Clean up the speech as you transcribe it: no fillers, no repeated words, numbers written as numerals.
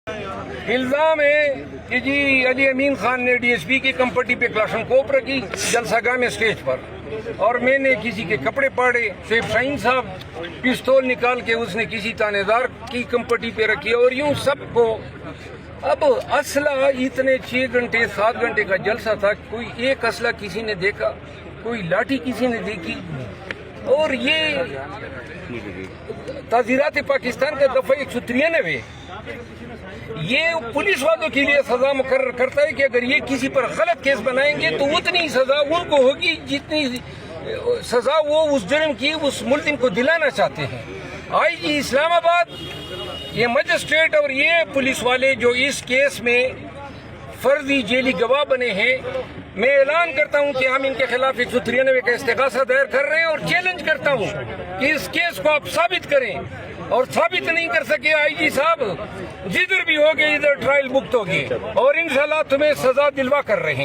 الزام ہے کہ جی علی امین خان نے ڈی ایس پی کی کمپٹی پہ کلاشن کوپ رکھی جلسہ گاہ میں اسٹیج پر، اور میں نے کسی کے کپڑے پاڑے. شیخ شاہین صاحب پستول نکال کے اس نے کسی تانے دار کی کمپٹی پہ رکھی، اور یوں سب کو. اب اسلحہ اتنے 6 گھنٹے 7 گھنٹے کا جلسہ تھا، کوئی ایک اسلحہ کسی نے دیکھا، کوئی لاٹھی کسی نے دیکھی. اور یہ تعزیرات پاکستان کا دفعہ 193 یہ پولیس والوں کے لیے سزا مقرر کرتا ہے کہ اگر یہ کسی پر غلط کیس بنائیں گے تو اتنی سزا ان کو ہوگی جتنی سزا وہ اس جرم کی اس ملزم کو دلانا چاہتے ہیں. آئی جی اسلام آباد، یہ مجسٹریٹ اور یہ پولیس والے جو اس کیس میں فرضی جیلی گواہ بنے ہیں، میں اعلان کرتا ہوں کہ ہم ان کے خلاف 193 کا استغاثہ دائر کر رہے ہیں، اور چیلنج کرتا ہوں کہ اس کیس کو آپ ثابت کریں. اور ثابت نہیں کر سکے آئی جی صاحب، جدھر بھی ہوگے ادھر ٹرائل بکت ہوگی، اور انشاءاللہ تمہیں سزا دلوا کر رہے ہیں.